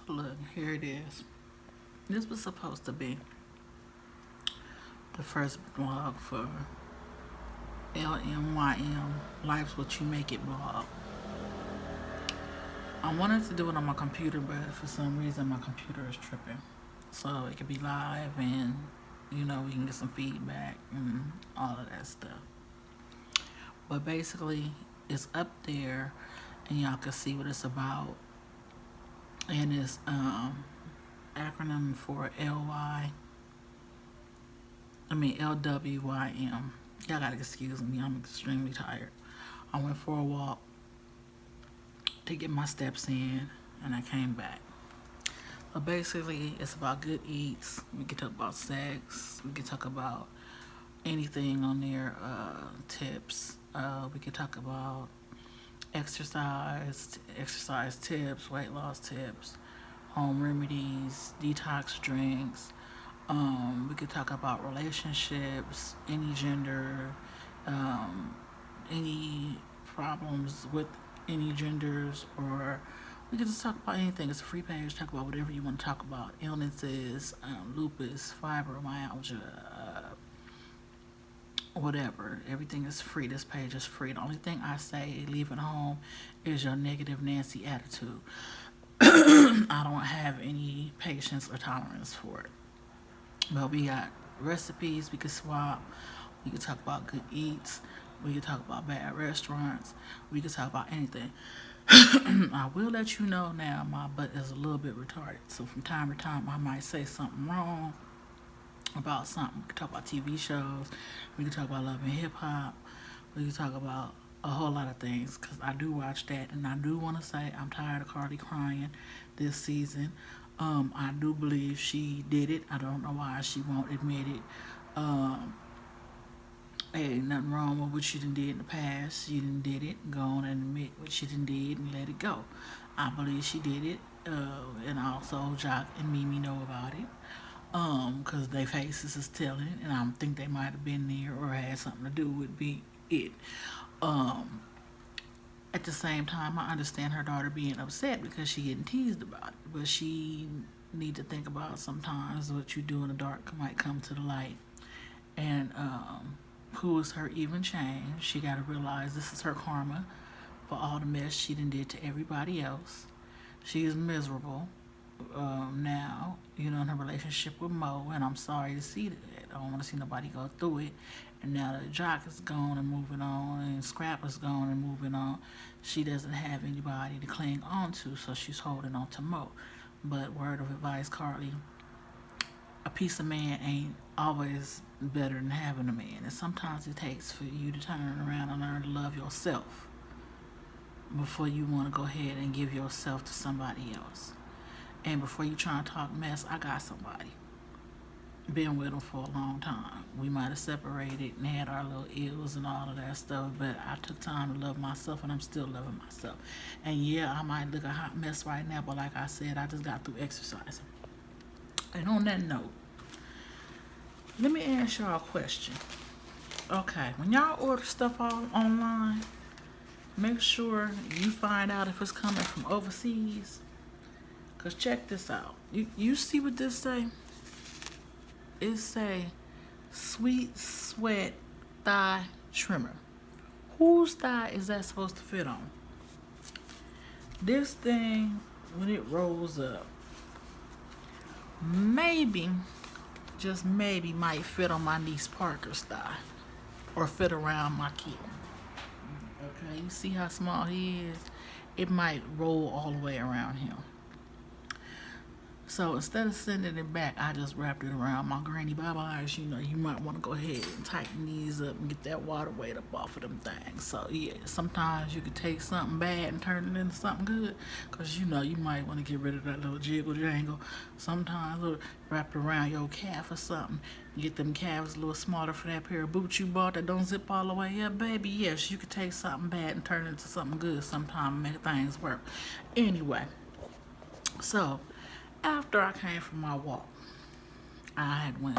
Look, here it is. This was supposed to be the first blog for LMYM, Life's What You Make It blog. I wanted to do it on my computer, but for some reason my computer is tripping. So it could be live and, we can get some feedback and all of that stuff. But basically, it's up there and y'all can see what it's about. And it's acronym for LWYM. Y'all gotta excuse me, I'm extremely tired. I went for a walk to get my steps in and I came back. But basically, it's about good eats. We can talk about sex. We can talk about anything on there, tips. We can talk about exercise tips, weight loss tips, home remedies, detox drinks. We could talk about relationships, any gender, any problems with any genders, or we could just talk about anything. It's a free page. Talk about whatever you want to talk about. Illnesses, lupus, fibromyalgia, whatever. Everything is free. This page is free. The only thing I say, leave it home, is your negative Nancy attitude. I don't have any patience or tolerance for it. But we got recipes we could swap. We could talk about good eats. We could talk about bad restaurants. We could talk about anything. I will let you know now my butt is a little bit retarded. So from time to time I might say something wrong about something. We could talk about TV shows. We could talk about love and hip hop. We could talk about a whole lot of things because I do watch that, and I do want to say I'm tired of Cardi crying this season. I do believe she did it. I don't know why she won't admit it. Ain't nothing wrong with what she done did in the past. She done did it. Go on and admit what she done did and let it go. I believe she did it. And also Jock and Mimi know about it. Cause their faces is telling, and I think they might have been there or had something to do with it. Um, at the same time, I understand her daughter being upset because she getting teased about it, but she need to think about sometimes what you do in the dark might come to the light, and who is her even change? She got to realize this is her karma for all the mess she done did to everybody else. She is miserable now, in her relationship with Mo, and I'm sorry to see that. I don't want to see nobody go through it. And now that Jock is gone and moving on, and Scrap is gone and moving on, she doesn't have anybody to cling on to, so she's holding on to Mo. But word of advice, Carly, a piece of man ain't always better than having a man. And sometimes it takes for you to turn around and learn to love yourself before you want to go ahead and give yourself to somebody else. And before you try and talk mess, I got somebody. Been with him for a long time. We might have separated and had our little ills and all of that stuff, but I took time to love myself, and I'm still loving myself. And yeah, I might look a hot mess right now, but like I said, I just got through exercising. And on that note, let me ask y'all a question. Okay, when y'all order stuff online, make sure you find out if it's coming from overseas. Cause check this out. You see what this say? It say Sweet Sweat Thigh Trimmer. Whose thigh is that supposed to fit on? This thing, when it rolls up, maybe, just maybe, might fit on my niece Parker's thigh, or fit around my kid. Okay, you see how small he is? It might roll all the way around him. So instead of sending it back, I just wrapped it around my granny bye-byes. You might want to go ahead and tighten these up and get that water weight up off of them things. So yeah, sometimes you could take something bad and turn it into something good. Because you might want to get rid of that little jiggle jangle. Sometimes wrap it around your calf or something. Get them calves a little smaller for that pair of boots you bought that don't zip all the way up, baby. Yes, you could take something bad and turn it into something good sometimes and make things work. Anyway, so after I came from my walk, I had went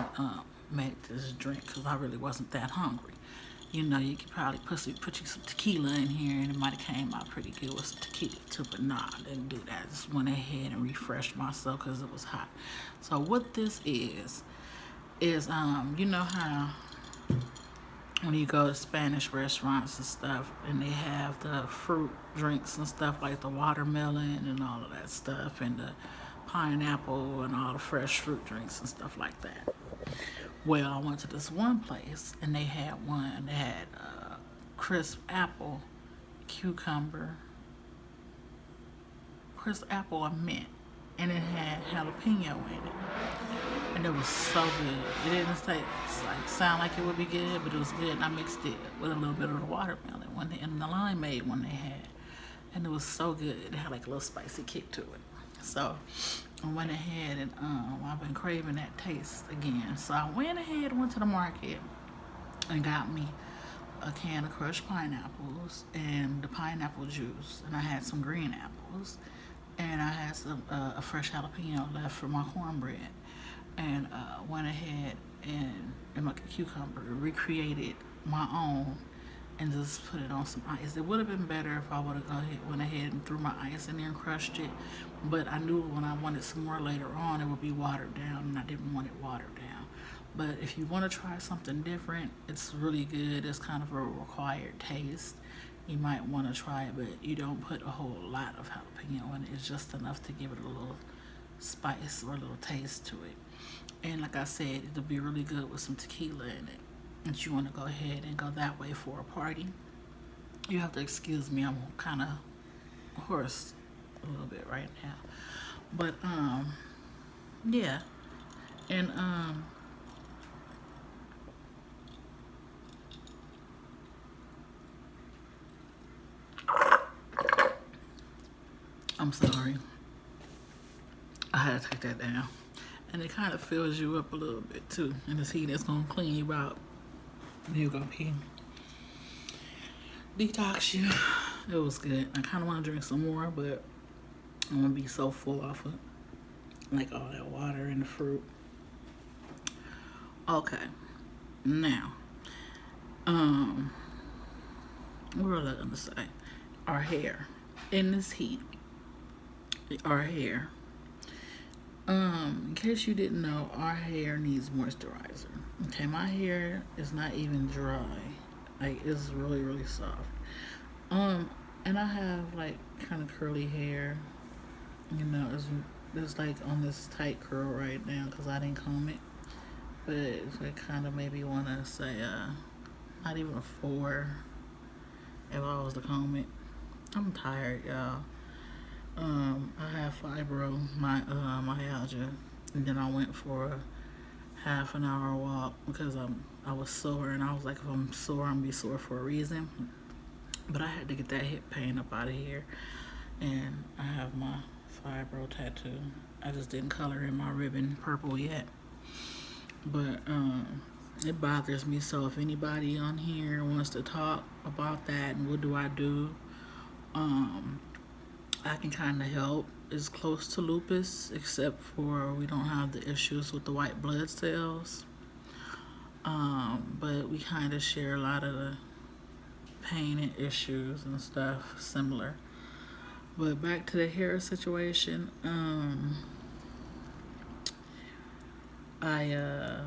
made this drink because I really wasn't that hungry. You know, you could probably put you some tequila in here and it might have came out pretty good with some tequila too, but nah, I didn't do that. I just went ahead and refreshed myself because it was hot. So what this is you know how when you go to Spanish restaurants and stuff and they have the fruit drinks and stuff like the watermelon and all of that stuff and the pineapple and all the fresh fruit drinks and stuff like that. Well, I went to this one place and they had one. They had crisp apple, cucumber, crisp apple and mint, and it had jalapeno in it, and it was so good. It didn't sound like it would be good, but it was good. And I mixed it with a little bit of the watermelon one and the limeade one they had, and it was so good. It had like a little spicy kick to it. So I went ahead and I've been craving that taste again. So I went ahead and went to the market and got me a can of crushed pineapples and the pineapple juice, and I had some green apples, and I had some a fresh jalapeno left for my cornbread, and went ahead and like a cucumber recreated my own and just put it on some ice. It would have been better if I would have went ahead and threw my ice in there and crushed it, but I knew when I wanted some more later on, it would be watered down, and I didn't want it watered down. But if you want to try something different, it's really good. It's kind of a required taste. You might want to try it, but you don't put a whole lot of jalapeno in it. It's just enough to give it a little spice or a little taste to it. And like I said, it'll be really good with some tequila in it. If you want to go ahead and go that way for a party, you have to excuse me. I'm kind of hoarse a little bit right now, but yeah, and I'm sorry. I had to take that down. And it kind of fills you up a little bit too. And this heat is going to clean you out. You're going to pee. Detox you. It was good. I kind of want to drink some more, but I'm going to be so full off of like all that water and the fruit. Okay. Now, what was I going to say? Our hair. In this heat, our hair. In case you didn't know, our hair needs moisturizer. Okay, my hair is not even dry. Like, it's really, really soft. And I have like kind of curly hair. You know, it's like on this tight curl right now because I didn't comb it. But it's like kind of maybe want to say, not even a 4 if I was to comb it. I'm tired, y'all. I have myalgia, and then I went for a half an hour walk because I was sore, and I was like, if I'm sore, I'm gonna be sore for a reason. But I had to get that hip pain up out of here, and I have my fibro tattoo. I just didn't color in my ribbon purple yet, but it bothers me. So if anybody on here wants to talk about that and what do I do, I can kind of help. It's close to lupus, except for we don't have the issues with the white blood cells. But we kind of share a lot of the pain and issues and stuff similar. But back to the hair situation, I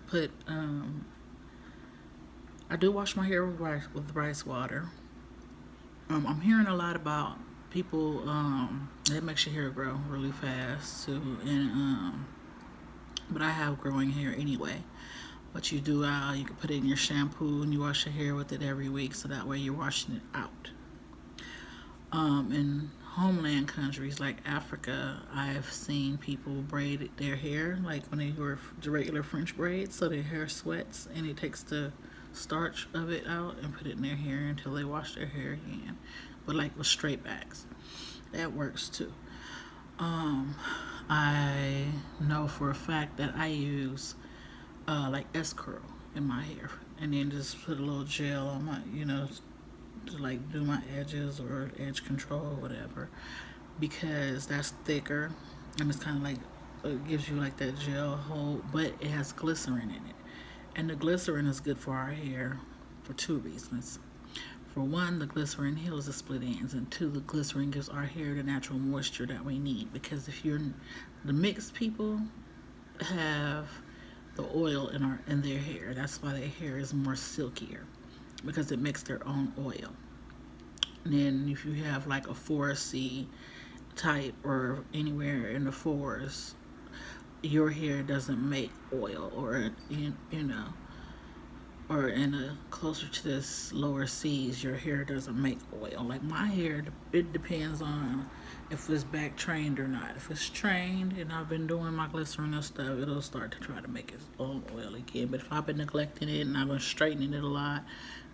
put I do wash my hair with rice water. I'm hearing a lot about people that makes your hair grow really fast too, and but I have growing hair anyway. What you do, you can put it in your shampoo and you wash your hair with it every week, so that way you're washing it out. In homeland countries like Africa, I've seen people braid their hair like when they wear the regular French braids, so their hair sweats and it takes the starch of it out and put it in their hair until they wash their hair again. But like with straight backs, that works too. I know for a fact that I use like S-curl in my hair, and then just put a little gel on my, to like do my edges or edge control or whatever, because that's thicker and it's kind of like it gives you like that gel hold, but it has glycerin in it. And the glycerin is good for our hair for two reasons. For one, the glycerin heals the split ends, and two, the glycerin gives our hair the natural moisture that we need. Because if you're the mixed people have the oil in their hair, that's why their hair is more silkier because it makes their own oil. And then if you have like a foresty type or anywhere in the forest, your hair doesn't make oil, or or in a closer to this lower seas, your hair doesn't make oil. Like my hair, it depends on if it's back trained or not. If it's trained and I've been doing my glycerin and stuff, it'll start to try to make its own oil again. But if I've been neglecting it and I've been straightening it a lot,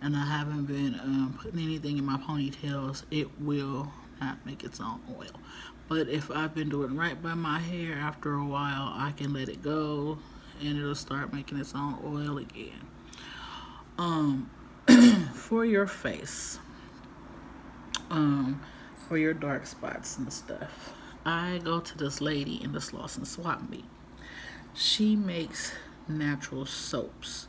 and I haven't been putting anything in my ponytails, it will not make its own oil. But if I've been doing right by my hair, after a while, I can let it go and it'll start making its own oil again. Um, for your face, um, for your dark spots and stuff, I go to this lady in the Lawson Swap Meet. She makes natural soaps.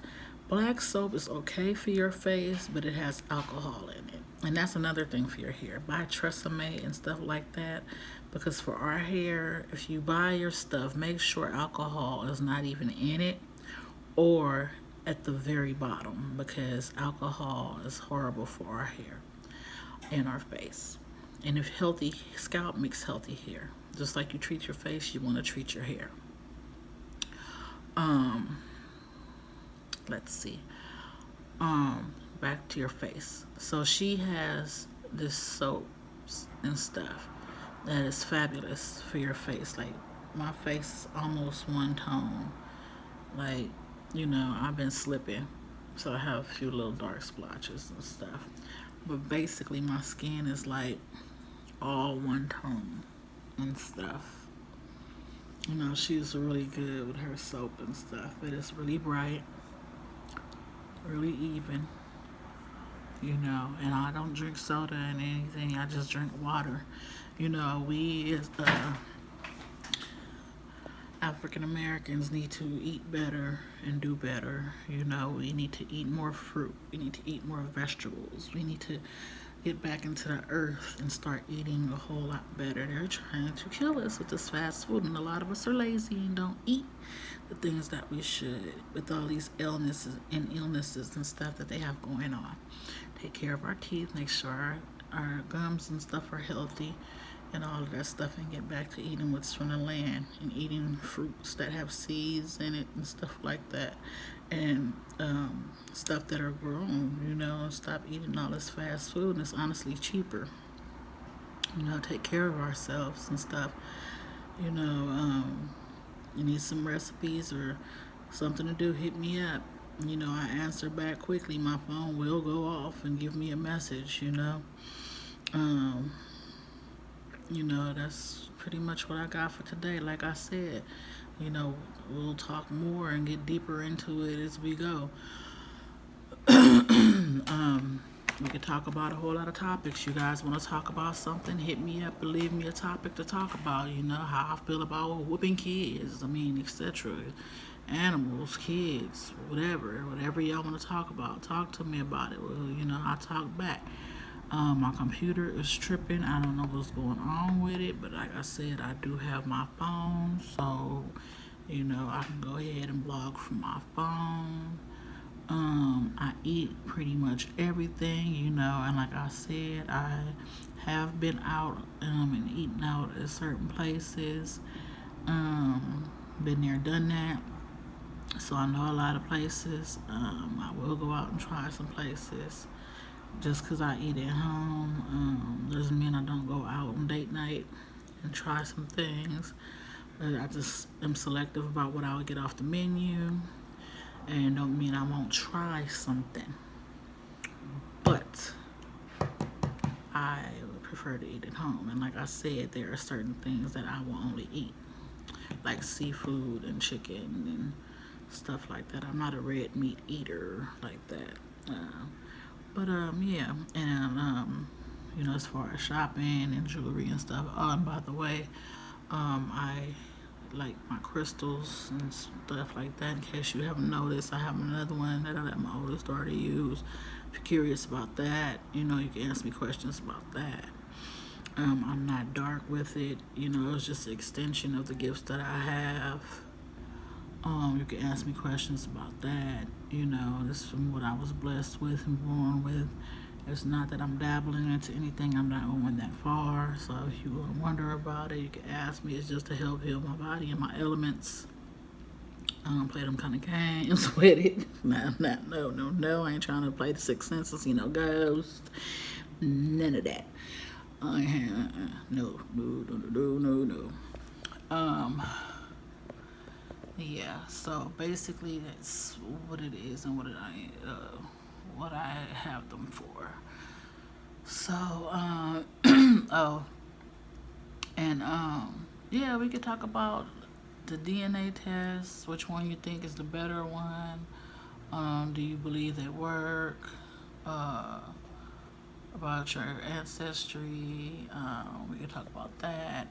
Black soap is okay for your face, but it has alcohol in it. And that's another thing for your hair. Buy Tresemme and stuff like that. Because for our hair, if you buy your stuff, make sure alcohol is not even in it or at the very bottom, because alcohol is horrible for our hair and our face. And if healthy scalp makes healthy hair, just like you treat your face, you want to treat your hair. Um, let's see. Back to your face. So she has this soaps and stuff that is fabulous for your face. Like my face is almost one tone. Like, I've been slipping, so I have a few little dark splotches and stuff. But basically, my skin is like all one tone and stuff. She's really good with her soap and stuff. It is really bright, really even, and I don't drink soda and anything. I just drink water. We as African Americans need to eat better and do better. We need to eat more fruit. We need to eat more vegetables. We need to get back into the earth and start eating a whole lot better. They're trying to kill us with this fast food, and a lot of us are lazy and don't eat the things that we should, with all these illnesses and stuff that they have going on. Take care of our teeth, make sure our gums and stuff are healthy and all of that stuff, and get back to eating what's from the land and eating fruits that have seeds in it and stuff like that, and stuff that are grown. Stop eating all this fast food, and it's honestly cheaper. Take care of ourselves and stuff. You need some recipes or something to do, hit me up. I answer back quickly. My phone will go off and give me a message. Um, that's pretty much what I got for today. Like I said, we'll talk more and get deeper into it as we go. We could talk about a whole lot of topics. You guys want to talk about something, hit me up and leave me a topic to talk about. How I feel about whooping kids, etc. Animals, kids, whatever y'all want to talk about. Talk to me about it. Well, I talk back. My computer is tripping. I don't know what's going on with it, but like I said, I do have my phone, so I can go ahead and blog from my phone. I eat pretty much everything, and like I said, I have been out and eating out at certain places. Been there, done that. So I know a lot of places. I will go out and try some places. Just because I eat at home doesn't mean I don't go out on date night and try some things. But I just am selective about what I would get off the menu, and don't mean I won't try something. But I would prefer to eat at home. And like I said, there are certain things that I will only eat, like seafood and chicken and stuff like that. I'm not a red meat eater like that. Yeah, and as far as shopping and jewelry and stuff. Oh, and by the way, I like my crystals and stuff like that. In case you haven't noticed, I have another one that I let my oldest daughter use. If you're curious about that, you can ask me questions about that. I'm not dark with it. It's just an extension of the gifts that I have. You can ask me questions about that. This is from what I was blessed with and born with. It's not that I'm dabbling into anything. I'm not going that far. So if you wonder about it, you can ask me. It's just to help heal my body and my elements. I don't play them kind of games with it. No. I ain't trying to play the sixth senses, ghost. None of that. No. Yeah, so basically that's what it is and what I have them for. So, oh, and yeah, we could talk about the DNA test. Which one you think is the better one? Do you believe they work? About your ancestry. We could talk about that.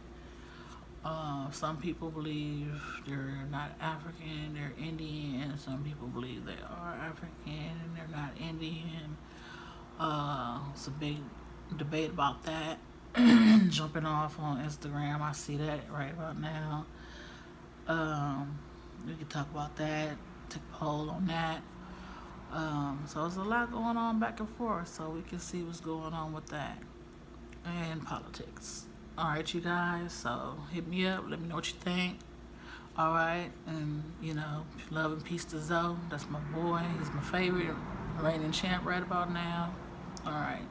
Some people believe they're not African, they're Indian. Some people believe they are African and they're not Indian. It's a big debate about that. Jumping off on Instagram, I see that right about now. We could talk about that, take a poll on that. So there's a lot going on back and forth, so we can see what's going on with that and politics. All right, you guys, so hit me up, let me know what you think. All right, and love and peace to Zoe. That's my boy. He's my favorite reigning champ right about now. All right.